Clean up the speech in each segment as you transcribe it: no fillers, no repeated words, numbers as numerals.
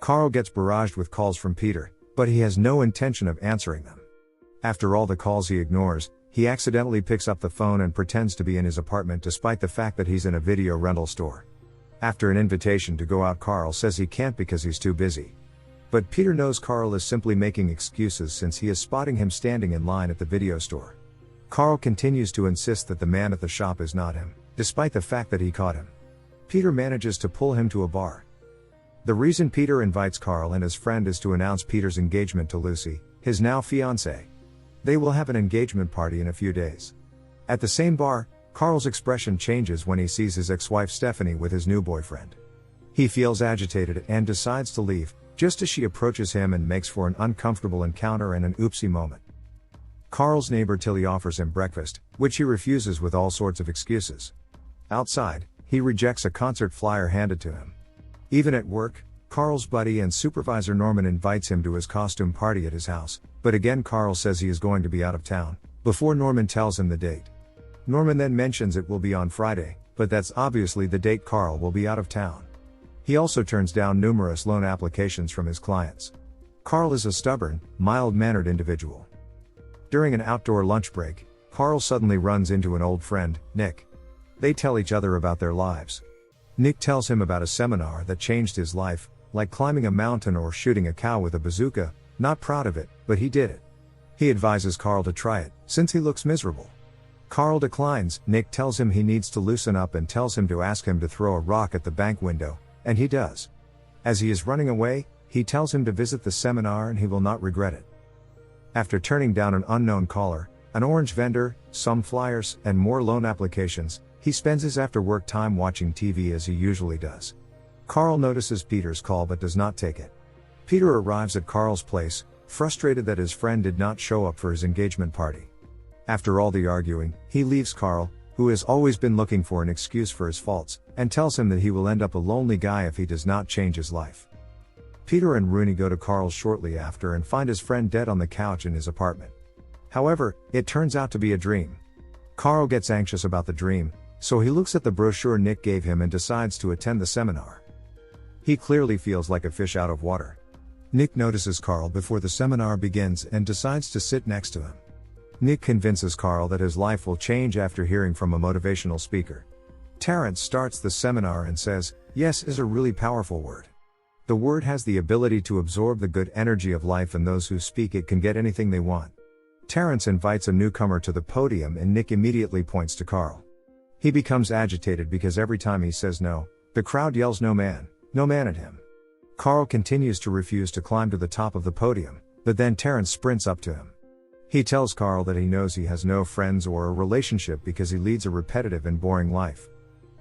Carl gets barraged with calls from Peter, but he has no intention of answering them. After all the calls he ignores, he accidentally picks up the phone and pretends to be in his apartment despite the fact that he's in a video rental store. After an invitation to go out, Carl says he can't because he's too busy. But Peter knows Carl is simply making excuses since he is spotting him standing in line at the video store. Carl continues to insist that the man at the shop is not him, despite the fact that he caught him. Peter manages to pull him to a bar. The reason Peter invites Carl and his friend is to announce Peter's engagement to Lucy, his now fiancée. They will have an engagement party in a few days. At the same bar, Carl's expression changes when he sees his ex-wife Stephanie with his new boyfriend. He feels agitated and decides to leave, just as she approaches him and makes for an uncomfortable encounter and an oopsie moment. Carl's neighbor Tilly offers him breakfast, which he refuses with all sorts of excuses. Outside, he rejects a concert flyer handed to him. Even at work, Carl's buddy and supervisor Norman invites him to his costume party at his house, but again Carl says he is going to be out of town, before Norman tells him the date. Norman then mentions it will be on Friday, but that's obviously the date Carl will be out of town. He also turns down numerous loan applications from his clients. Carl is a stubborn, mild-mannered individual. During an outdoor lunch break, Carl suddenly runs into an old friend, Nick. They tell each other about their lives. Nick tells him about a seminar that changed his life, like climbing a mountain or shooting a cow with a bazooka, not proud of it, but he did it. He advises Carl to try it, since he looks miserable. Carl declines. Nick tells him he needs to loosen up and tells him to ask him to throw a rock at the bank window, and he does. As he is running away, he tells him to visit the seminar and he will not regret it. After turning down an unknown caller, an orange vendor, some flyers, and more loan applications, he spends his after-work time watching TV as he usually does. Carl notices Peter's call but does not take it. Peter arrives at Carl's place, frustrated that his friend did not show up for his engagement party. After all the arguing, he leaves Carl, who has always been looking for an excuse for his faults, and tells him that he will end up a lonely guy if he does not change his life. Peter and Rooney go to Carl's shortly after and find his friend dead on the couch in his apartment. However, it turns out to be a dream. Carl gets anxious about the dream, so he looks at the brochure Nick gave him and decides to attend the seminar. He clearly feels like a fish out of water. Nick notices Carl before the seminar begins and decides to sit next to him. Nick convinces Carl that his life will change after hearing from a motivational speaker. Terrence starts the seminar and says, "Yes is a really powerful word. The word has the ability to absorb the good energy of life, and those who speak it can get anything they want." Terrence invites a newcomer to the podium and Nick immediately points to Carl. He becomes agitated because every time he says no, the crowd yells no man at him. Carl continues to refuse to climb to the top of the podium, but then Terrence sprints up to him. He tells Carl that he knows he has no friends or a relationship because he leads a repetitive and boring life.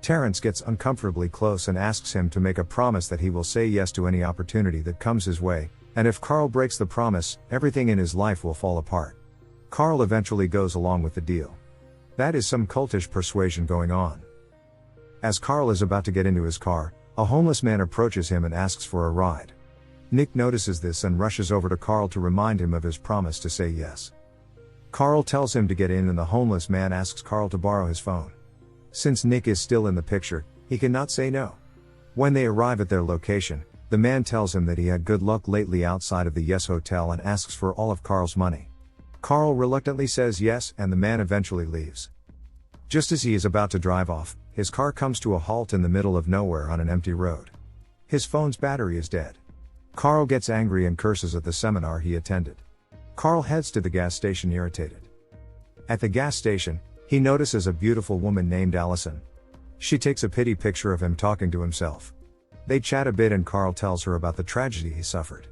Terrence gets uncomfortably close and asks him to make a promise that he will say yes to any opportunity that comes his way, and if Carl breaks the promise, everything in his life will fall apart. Carl eventually goes along with the deal. That is some cultish persuasion going on. As Carl is about to get into his car, a homeless man approaches him and asks for a ride. Nick notices this and rushes over to Carl to remind him of his promise to say yes. Carl tells him to get in and the homeless man asks Carl to borrow his phone. Since Nick is still in the picture, he cannot say no. When they arrive at their location, the man tells him that he had good luck lately outside of the Yes Hotel and asks for all of Carl's money. Carl reluctantly says yes and the man eventually leaves. Just as he is about to drive off, his car comes to a halt in the middle of nowhere on an empty road. His phone's battery is dead. Carl gets angry and curses at the seminar he attended. Carl heads to the gas station irritated. At the gas station, he notices a beautiful woman named Allison. She takes a pity picture of him talking to himself. They chat a bit and Carl tells her about the tragedy he suffered.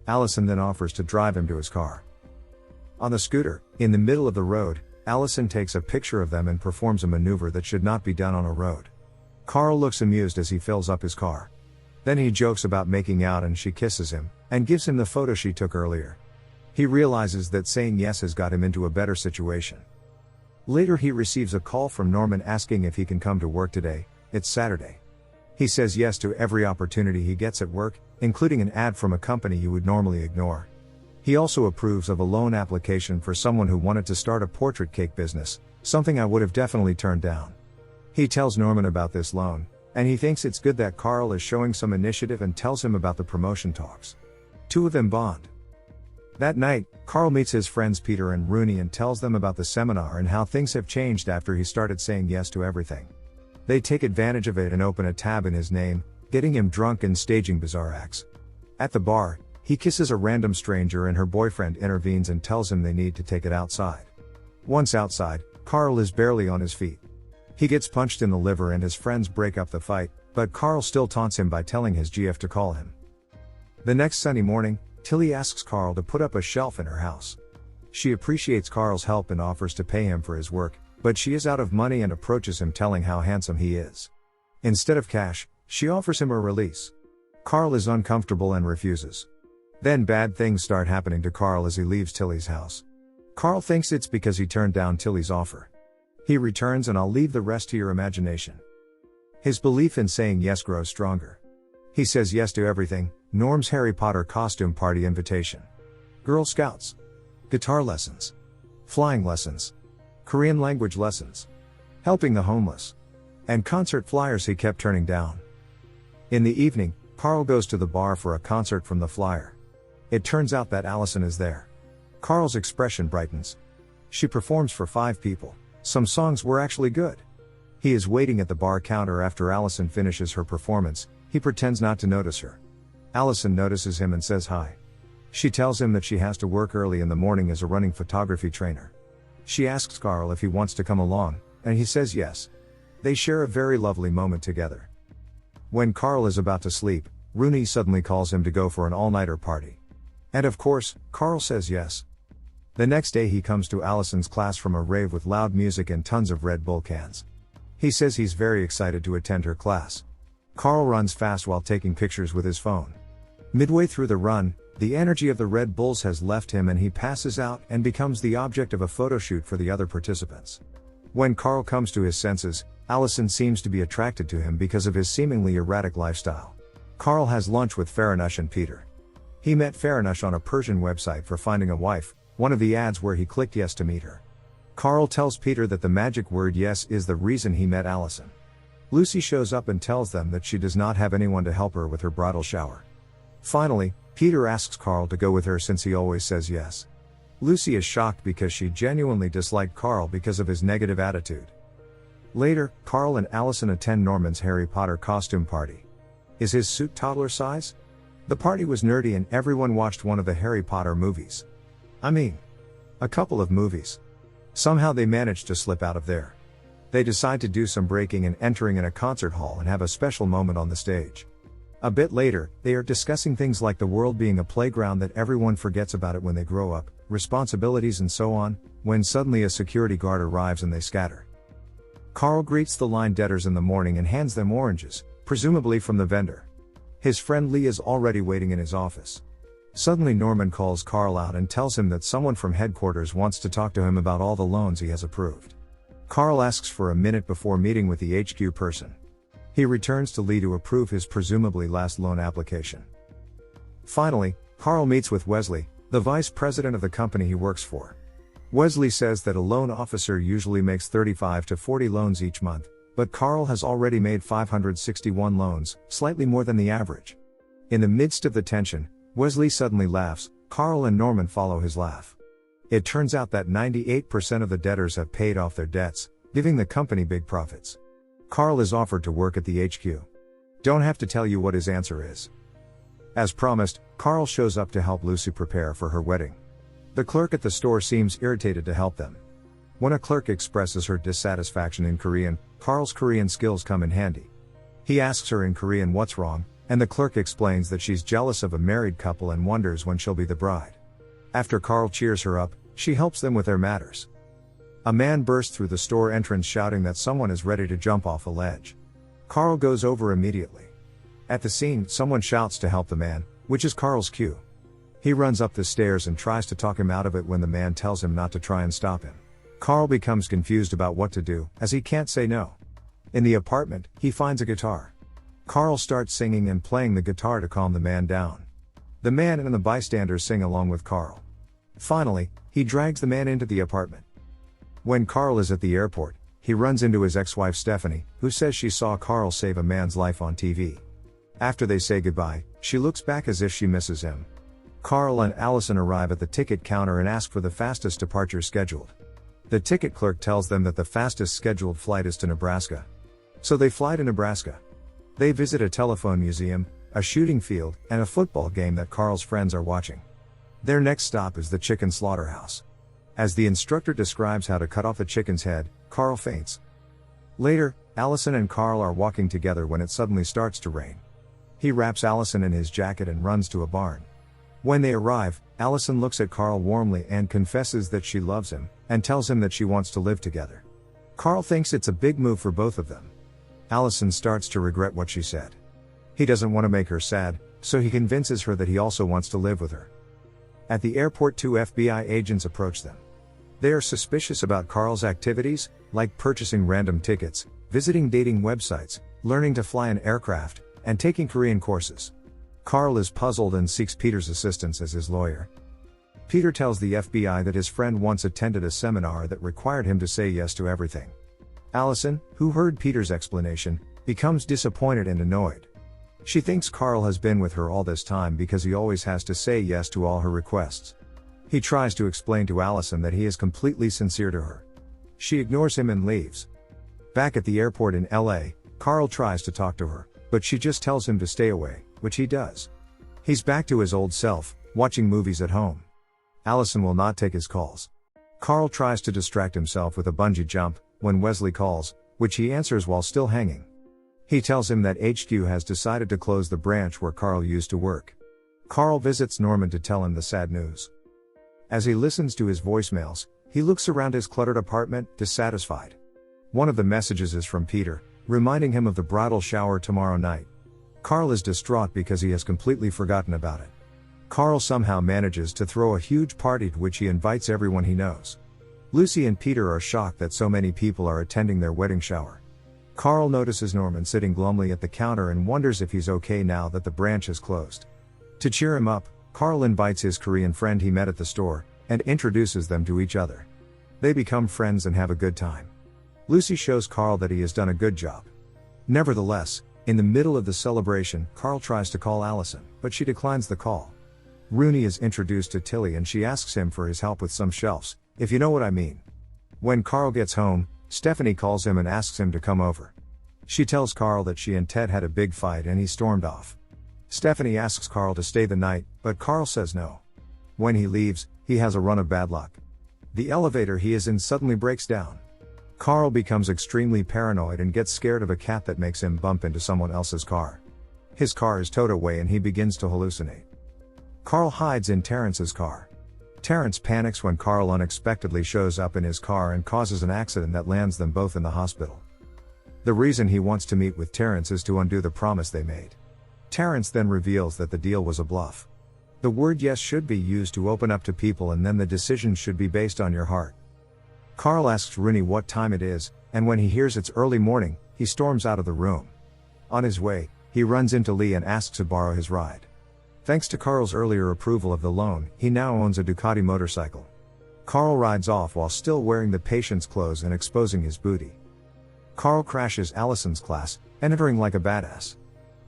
Allison then offers to drive him to his car. On the scooter, in the middle of the road, Allison takes a picture of them and performs a maneuver that should not be done on a road. Carl looks amused as he fills up his car. Then he jokes about making out and she kisses him, and gives him the photo she took earlier. He realizes that saying yes has got him into a better situation. Later he receives a call from Norman asking if he can come to work today. It's Saturday. He says yes to every opportunity he gets at work, including an ad from a company you would normally ignore. He also approves of a loan application for someone who wanted to start a portrait cake business, something I would have definitely turned down. He tells Norman about this loan, and he thinks it's good that Carl is showing some initiative and tells him about the promotion talks. Two of them bond. That night, Carl meets his friends Peter and Rooney and tells them about the seminar and how things have changed after he started saying yes to everything. They take advantage of it and open a tab in his name, getting him drunk and staging bizarre acts. At the bar, he kisses a random stranger and her boyfriend intervenes and tells him they need to take it outside. Once outside, Carl is barely on his feet. He gets punched in the liver and his friends break up the fight, but Carl still taunts him by telling his GF to call him. The next sunny morning, Tilly asks Carl to put up a shelf in her house. She appreciates Carl's help and offers to pay him for his work, but she is out of money and approaches him telling how handsome he is. Instead of cash, she offers him a release. Carl is uncomfortable and refuses. Then bad things start happening to Carl as he leaves Tilly's house. Carl thinks it's because he turned down Tilly's offer. He returns and I'll leave the rest to your imagination. His belief in saying yes grows stronger. He says yes to everything: Norm's Harry Potter costume party invitation, Girl Scouts, guitar lessons, flying lessons, Korean language lessons, helping the homeless, and concert flyers he kept turning down. In the evening, Carl goes to the bar for a concert from the flyer. It turns out that Allison is there. Carl's expression brightens. She performs for 5 people. Some songs were actually good. He is waiting at the bar counter after Allison finishes her performance. He pretends not to notice her. Allison notices him and says hi. She tells him that she has to work early in the morning as a running photography trainer. She asks Carl if he wants to come along, and he says yes. They share a very lovely moment together. When Carl is about to sleep, Rooney suddenly calls him to go for an all-nighter party. And of course, Carl says yes. The next day he comes to Allison's class from a rave with loud music and tons of Red Bull cans. He says he's very excited to attend her class. Carl runs fast while taking pictures with his phone. Midway through the run, the energy of the Red Bulls has left him and he passes out and becomes the object of a photo shoot for the other participants. When Carl comes to his senses, Allison seems to be attracted to him because of his seemingly erratic lifestyle. Carl has lunch with Faranush and Peter. He met Faranush on a Persian website for finding a wife, one of the ads where he clicked yes to meet her. Carl tells Peter that the magic word yes is the reason he met Allison. Lucy shows up and tells them that she does not have anyone to help her with her bridal shower. Finally, Peter asks Carl to go with her since he always says yes. Lucy is shocked because she genuinely disliked Carl because of his negative attitude. Later, Carl and Allison attend Norman's Harry Potter costume party. Is his suit toddler size? The party was nerdy and everyone watched one of the Harry Potter movies. A couple of movies. Somehow they managed to slip out of there. They decide to do some breaking and entering in a concert hall and have a special moment on the stage. A bit later, they are discussing things like the world being a playground that everyone forgets about it when they grow up, responsibilities and so on, when suddenly a security guard arrives and they scatter. Carl greets the line debtors in the morning and hands them oranges, presumably from the vendor. His friend Lee is already waiting in his office. Suddenly Norman calls Carl out and tells him that someone from headquarters wants to talk to him about all the loans he has approved. Carl asks for a minute before meeting with the HQ person. He returns to Lee to approve his presumably last loan application. Finally, Carl meets with Wesley, the vice president of the company he works for. Wesley says that a loan officer usually makes 35 to 40 loans each month, but Carl has already made 561 loans, slightly more than the average. In the midst of the tension, Wesley suddenly laughs. Carl and Norman follow his laugh. It turns out that 98% of the debtors have paid off their debts, giving the company big profits. Carl is offered to work at the HQ. Don't have to tell you what his answer is. As promised, Carl shows up to help Lucy prepare for her wedding. The clerk at the store seems irritated to help them. When a clerk expresses her dissatisfaction in Korean, Carl's Korean skills come in handy. He asks her in Korean what's wrong, and the clerk explains that she's jealous of a married couple and wonders when she'll be the bride. After Carl cheers her up, she helps them with their matters. A man bursts through the store entrance shouting that someone is ready to jump off a ledge. Carl goes over immediately. At the scene, someone shouts to help the man, which is Carl's cue. He runs up the stairs and tries to talk him out of it when the man tells him not to try and stop him. Carl becomes confused about what to do, as he can't say no. In the apartment, he finds a guitar. Carl starts singing and playing the guitar to calm the man down. The man and the bystanders sing along with Carl. Finally, he drags the man into the apartment. When Carl is at the airport, he runs into his ex-wife Stephanie, who says she saw Carl save a man's life on TV. After they say goodbye, she looks back as if she misses him. Carl and Allison arrive at the ticket counter and ask for the fastest departure scheduled. The ticket clerk tells them that the fastest scheduled flight is to Nebraska. So they fly to Nebraska. They visit a telephone museum, a shooting field, and a football game that Carl's friends are watching. Their next stop is the chicken slaughterhouse. As the instructor describes how to cut off a chicken's head, Carl faints. Later, Allison and Carl are walking together when it suddenly starts to rain. He wraps Allison in his jacket and runs to a barn. When they arrive, Allison looks at Carl warmly and confesses that she loves him, and tells him that she wants to live together. Carl thinks it's a big move for both of them. Allison starts to regret what she said. He doesn't want to make her sad, so he convinces her that he also wants to live with her. At the airport, 2 FBI agents approach them. They are suspicious about Carl's activities, like purchasing random tickets, visiting dating websites, learning to fly an aircraft, and taking Korean courses. Carl is puzzled and seeks Peter's assistance as his lawyer. Peter tells the FBI that his friend once attended a seminar that required him to say yes to everything. Allison, who heard Peter's explanation, becomes disappointed and annoyed. She thinks Carl has been with her all this time because he always has to say yes to all her requests. He tries to explain to Allison that he is completely sincere to her. She ignores him and leaves. Back at the airport in LA, Carl tries to talk to her, but she just tells him to stay away, which he does. He's back to his old self, watching movies at home. Allison will not take his calls. Carl tries to distract himself with a bungee jump, when Wesley calls, which he answers while still hanging. He tells him that HQ has decided to close the branch where Carl used to work. Carl visits Norman to tell him the sad news. As he listens to his voicemails, he looks around his cluttered apartment, dissatisfied. One of the messages is from Peter, reminding him of the bridal shower tomorrow night. Carl is distraught because he has completely forgotten about it. Carl somehow manages to throw a huge party to which he invites everyone he knows. Lucy and Peter are shocked that so many people are attending their wedding shower. Carl notices Norman sitting glumly at the counter and wonders if he's okay now that the branch is closed. To cheer him up, Carl invites his Korean friend he met at the store, and introduces them to each other. They become friends and have a good time. Lucy shows Carl that he has done a good job. Nevertheless, in the middle of the celebration, Carl tries to call Allison, but she declines the call. Rooney is introduced to Tilly and she asks him for his help with some shelves, if you know what I mean. When Carl gets home, Stephanie calls him and asks him to come over. She tells Carl that she and Ted had a big fight and he stormed off. Stephanie asks Carl to stay the night, but Carl says no. When he leaves, he has a run of bad luck. The elevator he is in suddenly breaks down. Carl becomes extremely paranoid and gets scared of a cat that makes him bump into someone else's car. His car is towed away and he begins to hallucinate. Carl hides in Terrence's car. Terrence panics when Carl unexpectedly shows up in his car and causes an accident that lands them both in the hospital. The reason he wants to meet with Terrence is to undo the promise they made. Terrence then reveals that the deal was a bluff. The word yes should be used to open up to people and then the decision should be based on your heart. Carl asks Rooney what time it is, and when he hears it's early morning, he storms out of the room. On his way, he runs into Lee and asks to borrow his ride. Thanks to Carl's earlier approval of the loan, he now owns a Ducati motorcycle. Carl rides off while still wearing the patient's clothes and exposing his booty. Carl crashes Allison's class, entering like a badass.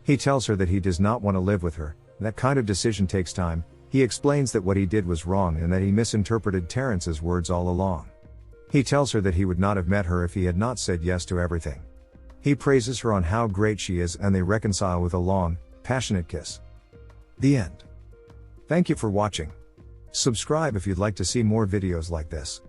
He tells her that he does not want to live with her, that kind of decision takes time. He explains that what he did was wrong and that he misinterpreted Terrence's words all along. He tells her that he would not have met her if he had not said yes to everything. He praises her on how great she is and they reconcile with a long, passionate kiss. The end. Thank you for watching. Subscribe if you'd like to see more videos like this.